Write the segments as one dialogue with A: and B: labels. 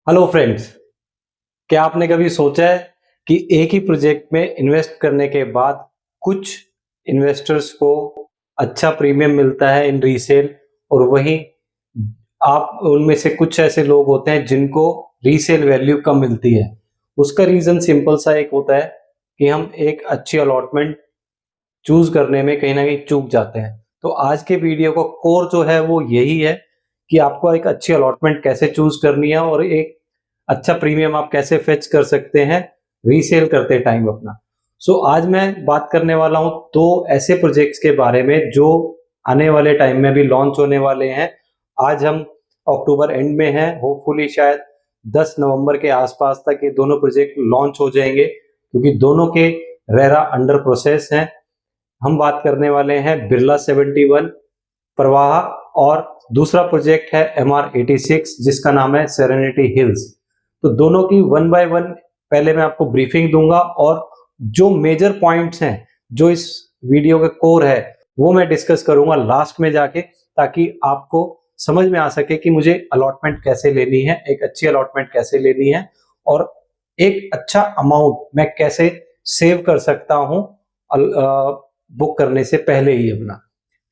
A: Hello friends, क्या आपने कभी सोचा है कि एक ही प्रोजेक्ट में इन्वेस्ट करने के बाद कुछ इन्वेस्टर्स को अच्छा प्रीमियम मिलता है इन रीसेल, और वहीं आप उनमें से कुछ ऐसे लोग होते हैं जिनको रीसेल वैल्यू कम मिलती है। उसका रीजन सिंपल सा एक होता है कि हम एक अच्छी अलॉटमेंट चूज करने में कहीं ना कहीं चूक जाते हैं। तो आज के वीडियो का कोर जो है वो यही है कि आपको एक अच्छी अलॉटमेंट कैसे चूज करनी है और एक अच्छा प्रीमियम आप कैसे फेच कर सकते हैं रीसेल करते टाइम अपना। आज मैं बात करने वाला हूं दो ऐसे प्रोजेक्ट्स के बारे में जो आने वाले टाइम में भी लॉन्च होने वाले हैं। आज हम अक्टूबर एंड में हैं, होपफुली शायद 10 नवंबर के आसपास तक ये दोनों प्रोजेक्ट लॉन्च हो जाएंगे क्योंकि दोनों के रेरा अंडर प्रोसेस हैं। हम बात करने वाले हैं बिरला 71 प्रवाह और दूसरा प्रोजेक्ट है MR86 जिसका नाम है सेरेनिटी हिल्स। तो दोनों की वन बाय वन पहले मैं आपको ब्रीफिंग दूंगा और जो मेजर पॉइंट्स हैं, जो इस वीडियो का कोर है, वो मैं डिस्कस करूंगा लास्ट में जाके, ताकि आपको समझ में आ सके कि मुझे अलॉटमेंट कैसे लेनी है, एक अच्छी अलॉटमेंट कैसे लेनी है और एक अच्छा अमाउंट मैं कैसे सेव कर सकता हूं बुक करने से पहले ही अपना।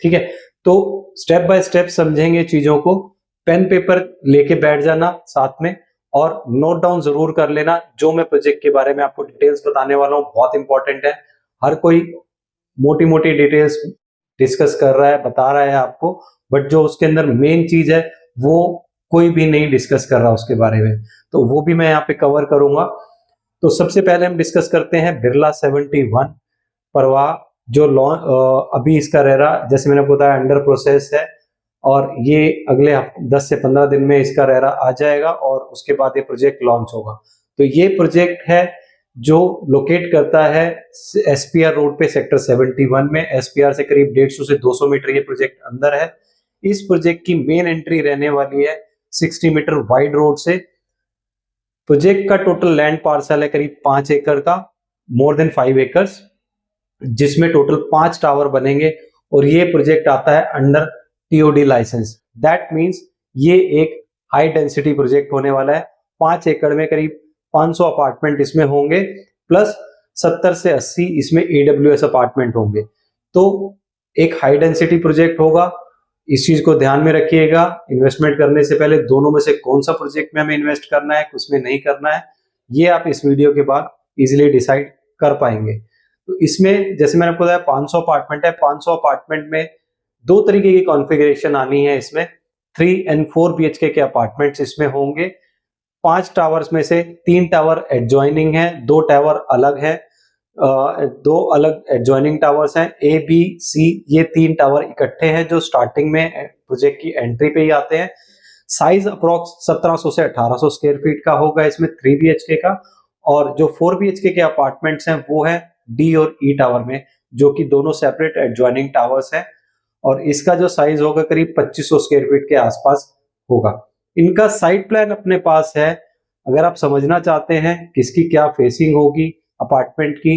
A: ठीक है, तो स्टेप बाय स्टेप समझेंगे चीजों को। पेन पेपर लेके बैठ जाना साथ में और नोट डाउन जरूर कर लेना। जो मैं प्रोजेक्ट के बारे में आपको डिटेल्स बताने वाला हूं बहुत इंपॉर्टेंट है। हर कोई मोटी मोटी डिटेल्स डिस्कस कर रहा है, बता रहा है आपको, बट जो उसके अंदर मेन चीज है वो कोई भी नहीं डिस्कस कर रहा उसके बारे में, तो वो भी मैं यहाँ पे कवर करूंगा। तो सबसे पहले हम डिस्कस करते हैं बिरला 71 परवाह, जो अभी इसका रेरा जैसे मैंने बताया अंडर प्रोसेस है और ये अगले 10 से 15 दिन में इसका रेरा आ जाएगा और उसके बाद ये प्रोजेक्ट लॉन्च होगा। तो ये प्रोजेक्ट है जो लोकेट करता है SPR रोड पे सेक्टर 71 में। SPR से करीब 150 से 200 मीटर ये प्रोजेक्ट अंदर है। इस प्रोजेक्ट की मेन एंट्री रहने वाली है 60 मीटर वाइड रोड से। प्रोजेक्ट का टोटल लैंड पार्सल है करीब 5 एकड़ का, मोर देन 5 एकर्स, जिसमें टोटल 5 टावर बनेंगे और ये प्रोजेक्ट आता है under TOD licence. That means ये एक हाई डेंसिटी प्रोजेक्ट होने वाला है। 5 एकड़ में करीब 500 अपार्टमेंट इसमें होंगे, प्लस 70 से 80 इसमें AWS अपार्टमेंट होंगे। तो एक हाई डेंसिटी प्रोजेक्ट होगा, इस चीज को ध्यान में रखिएगा। इन्वेस्टमेंट करने से पहले दोनों में से कौन सा प्रोजेक्ट में हमें इन्वेस्ट करना है, किसमें नहीं करना है, ये आप इस वीडियो के बाद इजिली डिसाइड कर पाएंगे। तो इसमें जैसे मैंने आपको बताया 500 अपार्टमेंट है। 500 अपार्टमेंट में दो तरीके की कॉन्फ़िगरेशन आनी है। इसमें 3 and 4 BHK के अपार्टमेंट्स इसमें होंगे। 5 टावर्स में से 3 टावर एडजॉइनिंग है, 2 टावर अलग है। दो अलग एडजॉइनिंग टावर्स हैं A, B, C। ये 3 टावर इकट्ठे हैं जो स्टार्टिंग में प्रोजेक्ट की एंट्री पे ही आते हैं। साइज अप्रोक्स 1700 से 1800 स्क्वायर फीट का होगा इसमें 3 BHK का। और जो 4 BHK के अपार्टमेंट्स हैं वो है D और E टावर में, जो कि दोनों सेपरेट एडजॉइनिंग टावर्स हैं। और इसका जो साइज होगा करीब 2500 स्क्वायर फीट के आसपास होगा। इनका साइट प्लान अपने पास है। अगर आप समझना चाहते हैं किसकी क्या फेसिंग होगी अपार्टमेंट की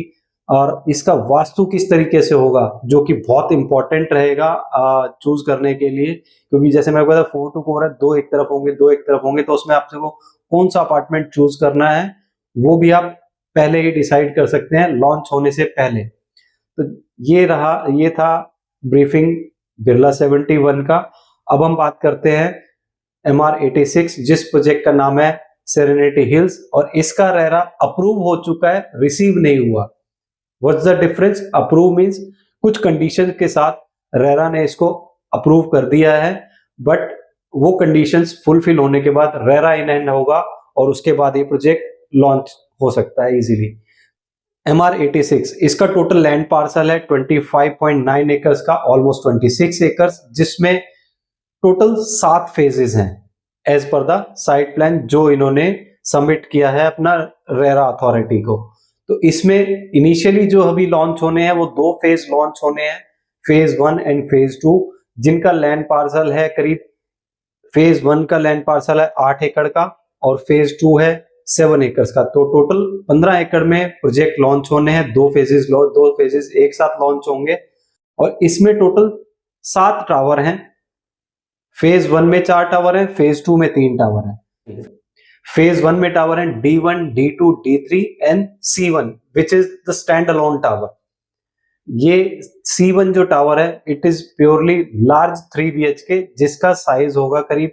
A: और इसका वास्तु किस तरीके से होगा, जो कि बहुत इंपॉर्टेंट रहेगा चूज करने के लिए, क्योंकि जैसे मैं बताया 4 to 4 है, 2 एक तरफ होंगे 2 एक तरफ होंगे, तो उसमें आपसे वो कौन सा अपार्टमेंट चूज करना है वो भी आप पहले ही डिसाइड कर सकते हैं लॉन्च होने से पहले। तो ये था ब्रीफिंग बिरला 71 का। अब हम बात करते हैं MR86 जिस प्रोजेक्ट का नाम है सेरेनिटी हिल्स, और इसका रेरा अप्रूव हो चुका है, रिसीव नहीं हुआ। What's the difference? Approve means कुछ कंडीशन के साथ रेरा ने इसको अप्रूव कर दिया है, बट वो कंडीशंस फुलफिल होने के बाद रेरा इन हैंड होगा और उसके बाद ये प्रोजेक्ट लॉन्च हो सकता है इजीली। MR86 इसका टोटल लैंड पार्सल है 25.9 एकर्स का, ऑलमोस्ट 26 एकर्स, जिसमें टोटल 7 फेजेस हैं as per the site plan जो इन्होंने सबमिट किया है अपना रेरा अथॉरिटी को। तो इसमें इनिशियली जो अभी लॉन्च होने हैं वो 2 फेज लॉन्च होने हैं, फेज 1 एंड फेज 2, जिनका लैंड पार्सल है करीब, फेज 1 का लैंड पार्सल है 8 एकड़ का और फेज 2 है 7 एकर्स का। तो टोटल 15 एकड़ में प्रोजेक्ट लॉन्च होने हैं। 2 फेजेस एक साथ लॉन्च होंगे और इसमें टोटल 7 टावर हैं। फेज 1 में 4 टावर है, फेज 2 में 3 टावर है। फेज 1 में टावर है D1, D2, D3 and C1 which is the stand alone tower. ये C1 जो टावर है it is purely large 3 BHK जिसका साइज होगा करीब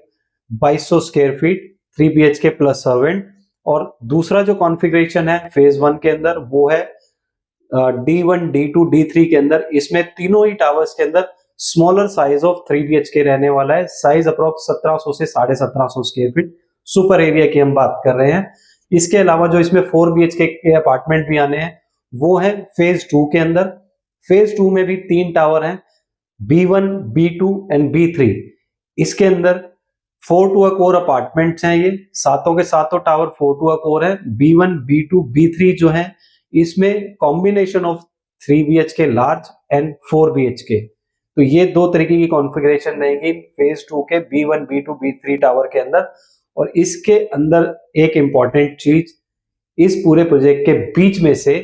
A: 2200 square feet 3 BHK plus servant. और दूसरा जो कॉन्फ़िगरेशन है फेज 1 के अंदर वो है D1, D2, D3 के अंदर। इसमें तीनों ही टावर्स के अंदर स्मॉलर साइज ऑफ 3 BHK रहने वाला है। साइज अप्रोक्स 1700 से 1750 स्क्वायर फीट सुपर एरिया की हम बात कर रहे हैं। इसके अलावा जो इसमें 4 BHK के अपार्टमेंट भी आने हैं वो है फेज 2 के अंदर। फेज 2 में भी 3 टावर हैं B1, B2 एंड B3। इसके अंदर 4 टू अ कोर अपार्टमेंट्स हैं। ये सातों के सातों टावर 4 टू अ कोर है। B1, B2, B3 जो है इसमें combination of 3 BHK large and 4 BHK। तो ये दो तरीके की कॉन्फ़िगरेशन रहेगी फेज 2 के B1, B2, B3 टावर के अंदर। और इसके अंदर एक इंपॉर्टेंट चीज इस पूरे प्रोजेक्ट के बीच में से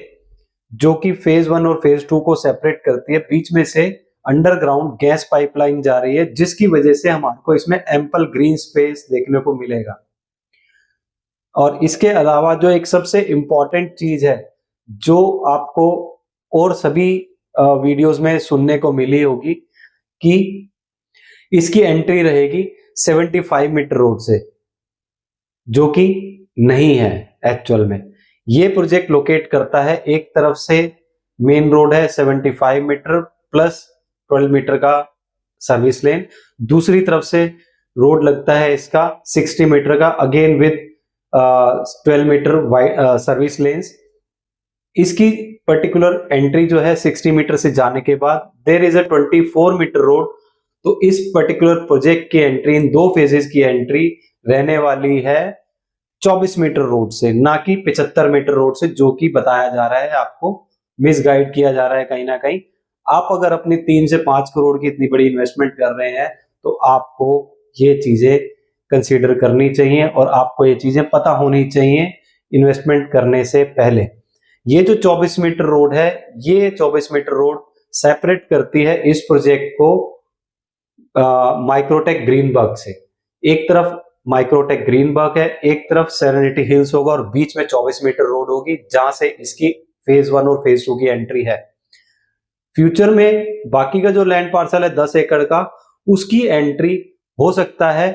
A: जो कि फेज 1 और फेज 2 को सेपरेट करती है, बीच में से अंडरग्राउंड गैस पाइपलाइन जा रही है जिसकी वजह से हमारे को इसमें एम्पल ग्रीन स्पेस देखने को मिलेगा। और इसके अलावा जो एक सबसे इंपॉर्टेंट चीज है जो आपको और सभी वीडियोस में सुनने को मिली होगी कि इसकी एंट्री रहेगी 75 मीटर रोड से, जो कि नहीं है एक्चुअल में। ये प्रोजेक्ट लोकेट करता है एक तरफ से मेन रोड है 75 मीटर प्लस 12 मीटर का सर्विस लेन, दूसरी तरफ से रोड लगता है इसका 60 मीटर का again with 12 metre service lanes. इसकी पर्टिकुलर एंट्री जो है 60 मीटर से जाने के बाद there is a 24 metre road. तो इस पर्टिकुलर प्रोजेक्ट की एंट्री, इन दो फेजेस की एंट्री रहने वाली है 24 मीटर रोड से, ना कि 75 मीटर रोड से, जो कि बताया जा रहा है, आपको मिसगाइड किया जा रहा है कहीं ना कहीं। आप अगर अपनी 3 से 5 करोड़ की इतनी बड़ी इन्वेस्टमेंट कर रहे हैं तो आपको ये चीजें कंसीडर करनी चाहिए और आपको ये चीजें पता होनी चाहिए इन्वेस्टमेंट करने से पहले। ये जो 24 मीटर रोड है, ये 24 मीटर रोड सेपरेट करती है इस प्रोजेक्ट को माइक्रोटेक ग्रीनबर्ग से। एक तरफ माइक्रोटेक ग्रीनबर्ग है, एक तरफ सेरेनिटी हिल्स होगा और बीच में 24 मीटर रोड होगी जहां से इसकी फेज 1 और फेज 2 की एंट्री है। फ्यूचर में बाकी का जो लैंड पार्सल है 10 एकड़ का, उसकी एंट्री हो सकता है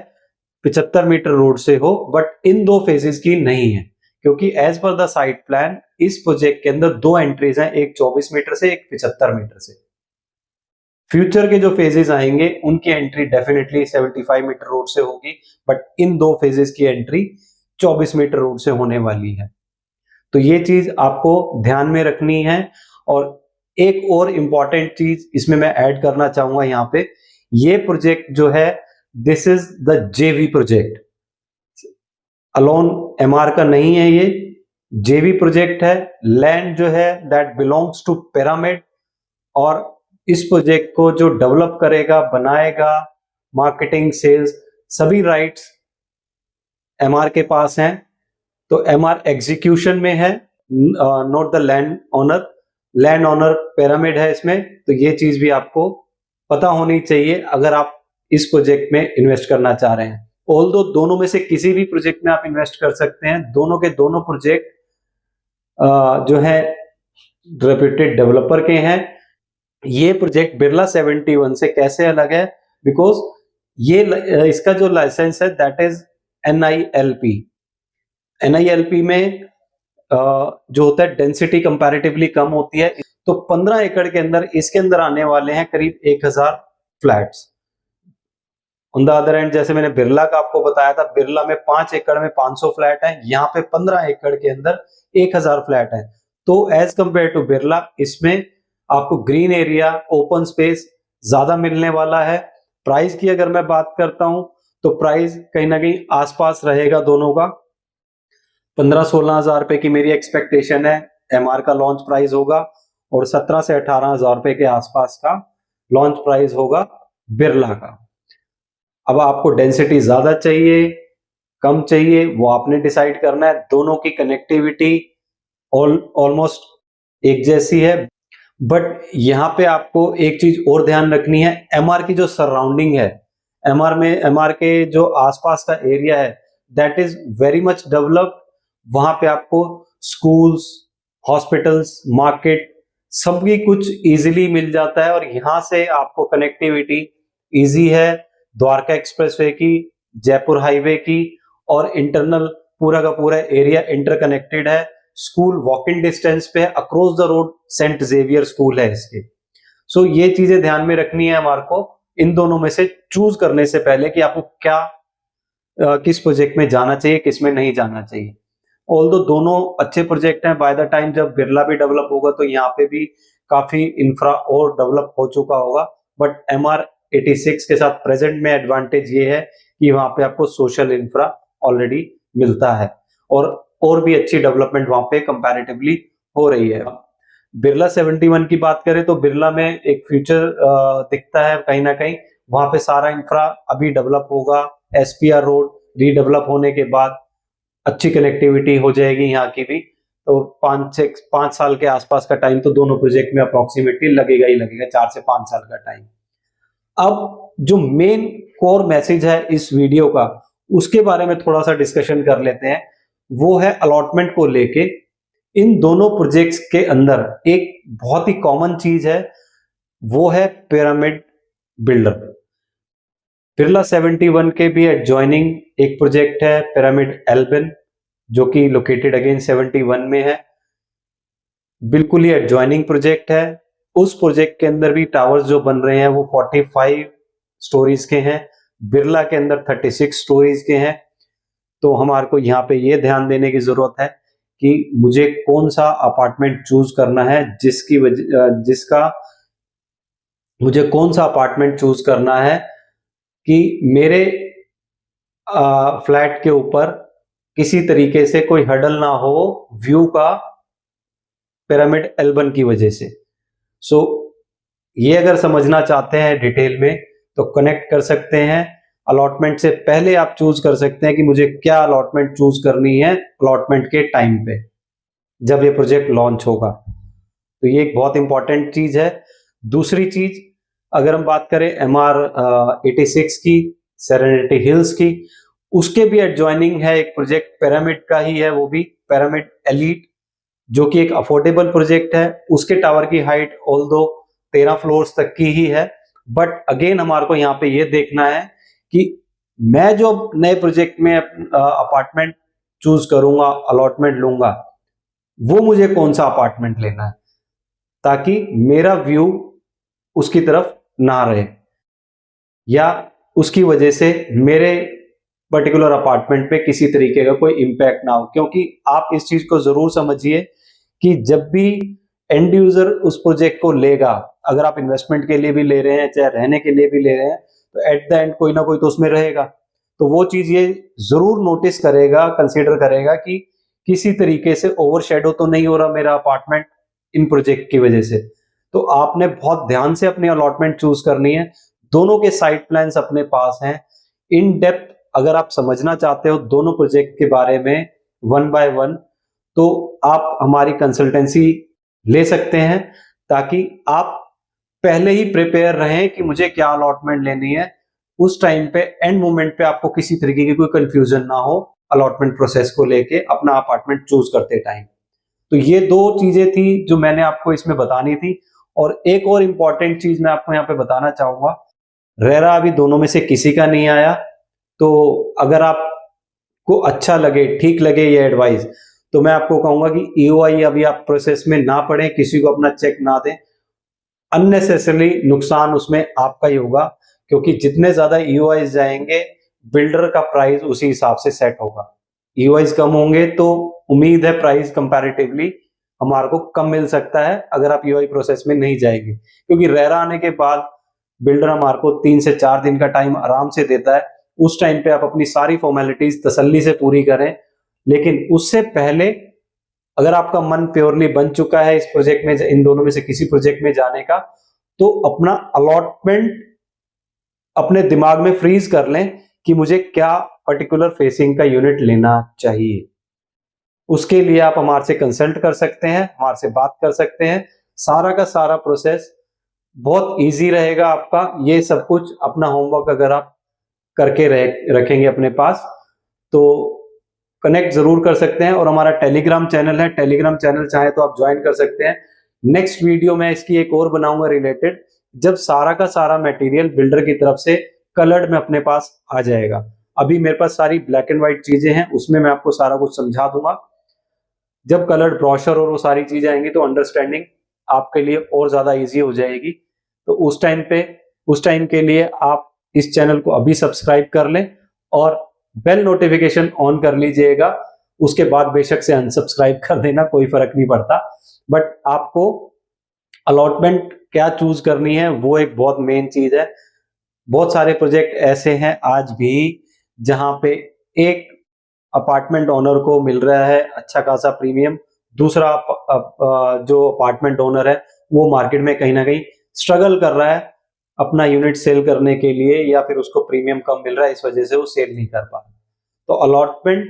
A: 75 मीटर रोड से हो, बट इन दो फेजेस की नहीं है, क्योंकि as per the site plan इस प्रोजेक्ट के अंदर दो एंट्रीज हैं, एक 24 मीटर से, एक 75 मीटर से। फ्यूचर के जो फेजेस आएंगे उनकी एंट्री डेफिनेटली 75 मीटर रोड से होगी, बट इन दो फेजेस की एंट्री 24 मीटर रोड से होने वाली है। तो ये चीज आपको ध्यान में रखनी है। और एक और इंपॉर्टेंट चीज इसमें मैं ऐड करना चाहूंगा यहाँ पे, ये प्रोजेक्ट जो है दिस इज द जेवी प्रोजेक्ट, अलोन एमआर का नहीं है, ये जेवी प्रोजेक्ट है। लैंड जो है दैट बिलोंग्स टू पिरामिड, और इस प्रोजेक्ट को जो डेवलप करेगा, बनाएगा, मार्केटिंग, सेल्स, सभी राइट्स एमआर के पास हैं। तो एमआर एग्जीक्यूशन में है, not the land owner. Land owner pyramid है इसमें। तो ये चीज भी आपको पता होनी चाहिए अगर आप इस प्रोजेक्ट में इन्वेस्ट करना चाह रहे हैं। ऑल्दो दोनों में से किसी भी प्रोजेक्ट में आप इन्वेस्ट कर सकते हैं। दोनों के दोनों प्रोजेक्ट जो है रेप्यूटेड डेवलपर के हैं। ये प्रोजेक्ट बिरला 71 से कैसे अलग है, बिकॉज ये इसका जो लाइसेंस है दैट इज NILP। NILP में जो होता है डेंसिटी कंपैरेटिवली कम होती है। तो 15 एकड़ के अंदर इसके अंदर आने वाले हैं करीब 1000 flats. On the other and, जैसे मैंने बिरला का आपको बताया था, बिरला में 5 एकड़ में 500 फ्लैट हैं, यहाँ पे 15 एकड़ के अंदर 1000 फ्लैट हैं। तो एज कंपेयर टू बिरला इसमें आपको ग्रीन एरिया, ओपन स्पेस ज्यादा मिलने वाला है। प्राइस की अगर मैं बात करता हूं तो प्राइस कहीं ना कहीं आसपास रहेगा दोनों का। 15-16 हजार रुपए की मेरी एक्सपेक्टेशन है एमआर का लॉन्च प्राइस होगा, और 17 से 18 हजार रुपए के आसपास का लॉन्च प्राइस होगा बिरला का। अब आपको डेंसिटी ज्यादा चाहिए, कम चाहिए, वो आपने डिसाइड करना है। दोनों की कनेक्टिविटी ऑलमोस्ट एक जैसी है, बट यहां पे आपको एक चीज और ध्यान रखनी है। एमआर की जो सराउंडिंग है, एमआर के जो आसपास का एरिया है that is very much developed. वहां पे आपको स्कूल्स, हॉस्पिटल्स, मार्केट सबकी कुछ इजीली मिल जाता है, और यहाँ से आपको कनेक्टिविटी इजी है द्वारका एक्सप्रेसवे की, जयपुर हाईवे की, और इंटरनल पूरा का पूरा एरिया इंटरकनेक्टेड है। स्कूल वॉक इन डिस्टेंस पे है, across the road Saint Xavier school है इसके। सो ये चीजें ध्यान में रखनी है हमारे को इन दोनों में से चूज करने से पहले कि आपको क्या किस प्रोजेक्ट में जाना चाहिए, किस में नहीं जाना चाहिए। ऑल्दो दोनों अच्छे प्रोजेक्ट हैं, बाय द टाइम जब बिरला भी डेवलप होगा तो यहाँ पे भी काफी इंफ्रा और डेवलप हो चुका होगा, बट MR86 के साथ प्रेजेंट में एडवांटेज ये है कि वहां पे आपको सोशल इंफ्रा ऑलरेडी मिलता है, और भी अच्छी डेवलपमेंट वहां पे कंपैरेटिवली हो रही है। बिरला 71 की बात करें तो बिरला में एक फ्यूचर दिखता है कहीं ना कहीं, वहां पे सारा इंफ्रा अभी डेवलप होगा। SPR रोड रीडेवलप होने के बाद अच्छी कनेक्टिविटी हो जाएगी यहाँ की भी, तो 5 साल के आसपास का टाइम तो दोनों प्रोजेक्ट में अप्रोक्सीमेटली लगेगा ही लगेगा, 4 से 5 साल का टाइम। अब जो मेन कोर मैसेज है इस वीडियो का, उसके बारे में थोड़ा सा डिस्कशन कर लेते हैं। वो है अलॉटमेंट को लेके। इन दोनों प्रोजेक्ट्स के अंदर एक बहुत ही कॉमन चीज है, वो है पिरामिड बिल्डर। बिरला 71 के भी एडजॉइनिंग एक प्रोजेक्ट है पिरामिड एल्बिन, जो कि लोकेटेड अगेन 71 में है, बिल्कुल ही एडजॉइनिंग प्रोजेक्ट है। उस प्रोजेक्ट के अंदर भी टावर्स जो बन रहे हैं वो 45 स्टोरीज के हैं, बिरला के अंदर 36 स्टोरीज के हैं। तो हमारे को यहाँ पे ये ध्यान देने की जरूरत है कि मुझे कौन सा अपार्टमेंट चूज करना है, जिसका मुझे कौन सा अपार्टमेंट चूज करना है कि मेरे फ्लैट के ऊपर किसी तरीके से कोई हर्डल ना हो व्यू का पिरामिड एल्बन की वजह से। सो ये अगर समझना चाहते हैं डिटेल में तो कनेक्ट कर सकते हैं। अलॉटमेंट से पहले आप चूज कर सकते हैं कि मुझे क्या अलॉटमेंट चूज करनी है अलॉटमेंट के टाइम पे, जब ये प्रोजेक्ट लॉन्च होगा। तो ये एक बहुत इंपॉर्टेंट चीज है। दूसरी चीज, अगर हम बात करें MR86 की, सेरेनिटी हिल्स की, उसके भी एडजॉइनिंग है एक प्रोजेक्ट पिरामिड का ही है, वो भी पिरामिड एलीट, जो कि एक अफोर्डेबल प्रोजेक्ट है। उसके टावर की हाइट ऑल्दो 13 फ्लोर्स तक की ही है, बट अगेन हमारे को यहाँ पे ये देखना है कि मैं जो नए प्रोजेक्ट में अपार्टमेंट चूज करूंगा, अलॉटमेंट लूंगा, वो मुझे कौन सा अपार्टमेंट लेना है ताकि मेरा व्यू उसकी तरफ ना रहे, या उसकी वजह से मेरे पर्टिकुलर अपार्टमेंट पे किसी तरीके का कोई इंपैक्ट ना हो। क्योंकि आप इस चीज को जरूर समझिए कि जब भी एंड यूजर उस प्रोजेक्ट को लेगा, अगर आप इन्वेस्टमेंट के लिए भी ले रहे हैं चाहे रहने के लिए भी ले रहे हैं, तो एट द एंड कोई ना कोई तो उसमें रहेगा। तो वो चीज ये जरूर नोटिस करेगा, कंसीडर करेगा कि किसी तरीके से ओवरशैडो तो नहीं हो रहा मेरा अपार्टमेंट इन प्रोजेक्ट की वजह से। तो आपने बहुत ध्यान से अपनी अलॉटमेंट चूज करनी है। दोनों के साइट प्लान्स अपने पास हैं। इन डेप्थ अगर आप समझना चाहते हो दोनों प्रोजेक्ट के बारे में वन बाय वन, तो आप हमारी कंसल्टेंसी ले सकते हैं, ताकि आप पहले ही प्रिपेयर रहें कि मुझे क्या अलॉटमेंट लेनी है। उस टाइम पे एंड मोमेंट पे आपको किसी तरीके की कोई कंफ्यूजन ना हो अलॉटमेंट प्रोसेस को लेके अपना अपार्टमेंट चूज करते टाइम। तो ये दो चीजें थी जो मैंने आपको इसमें बतानी थी। और एक और इंपॉर्टेंट चीज मैं आपको यहाँ पे बताना चाहूंगा, रेरा अभी दोनों में से किसी का नहीं आया, तो अगर आपको अच्छा लगे, ठीक लगे ये एडवाइस, तो मैं आपको कहूंगा कि EOI अभी आप प्रोसेस में ना पड़े, किसी को अपना चेक ना दें। अननेसेसरली नुकसान उसमें आपका ही होगा, क्योंकि जितने ज्यादा EOI जाएंगे बिल्डर का प्राइस उसी हिसाब से सेट होगा। EOI कम होंगे तो उम्मीद है प्राइस कंपैरेटिवली हमारे को कम मिल सकता है अगर आप EOI प्रोसेस में नहीं जाएंगे, क्योंकि रेरा आने के बाद बिल्डर हमारे को 3 से 4 दिन का टाइम आराम से देता है। उस टाइम पे आप अपनी सारी फॉर्मेलिटीज तसल्ली से पूरी करें। लेकिन उससे पहले अगर आपका मन प्योरली बन चुका है इस प्रोजेक्ट में, इन दोनों में से किसी प्रोजेक्ट में जाने का, तो अपना अलॉटमेंट अपने दिमाग में फ्रीज कर लें कि मुझे क्या पर्टिकुलर फेसिंग का यूनिट लेना चाहिए। उसके लिए आप हमारे से कंसल्ट कर सकते हैं, हमारे से बात कर सकते हैं। सारा का सारा प्रोसेस बहुत इजी रहेगा आपका। ये सब कुछ अपना होमवर्क अगर आप करके रखेंगे अपने पास, तो कनेक्ट जरूर कर सकते हैं। और हमारा टेलीग्राम चैनल है, टेलीग्राम चैनल चाहे तो आप ज्वाइन कर सकते हैं। नेक्स्ट वीडियो में इसकी एक और बनाऊंगा रिलेटेड, जब सारा का सारा मटेरियल बिल्डर की तरफ से कलर्ड में अपने पास आ जाएगा। अभी मेरे पास सारी ब्लैक एंड व्हाइट चीजें हैं, उसमें मैं आपको सारा कुछ समझा दूंगा। जब कलर्ड ब्रोशर और वो सारी चीजें आएंगी तो अंडरस्टैंडिंग आपके लिए और ज्यादा इजी हो जाएगी। तो उस टाइम के लिए आप इस चैनल को अभी सब्सक्राइब कर लें और बेल नोटिफिकेशन ऑन कर लीजिएगा। उसके बाद बेशक से अनसब्सक्राइब कर देना, कोई फर्क नहीं पड़ता। बट आपको अलॉटमेंट क्या चूज करनी है वो एक बहुत मेन चीज है। बहुत सारे प्रोजेक्ट ऐसे हैं आज भी जहां पे एक अपार्टमेंट ओनर को मिल रहा है अच्छा खासा प्रीमियम, दूसरा जो अपार्टमेंट ओनर है वो मार्केट में कहीं ना कहीं स्ट्रगल कर रहा है अपना यूनिट सेल करने के लिए, या फिर उसको प्रीमियम कम मिल रहा है, इस वजह से वो सेल नहीं कर पा रहा। तो अलॉटमेंट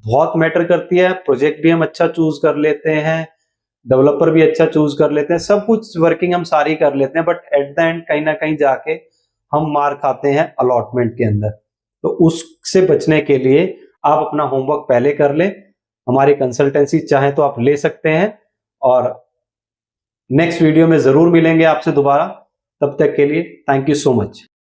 A: बहुत मैटर करती है। प्रोजेक्ट भी हम अच्छा चूज कर लेते हैं, डेवलपर भी अच्छा चूज कर लेते हैं, सब कुछ वर्किंग हम सारी कर लेते हैं, बट एट द एंड कहीं ना कहीं जाके हम मार खाते हैं अलॉटमेंट के अंदर। तो उससे बचने के लिए आप अपना होमवर्क पहले कर लें। हमारी कंसल्टेंसी चाहे तो आप ले सकते हैं। और नेक्स्ट वीडियो में जरूर मिलेंगे आपसे दोबारा। तब तक के लिए थैंक यू सो मच।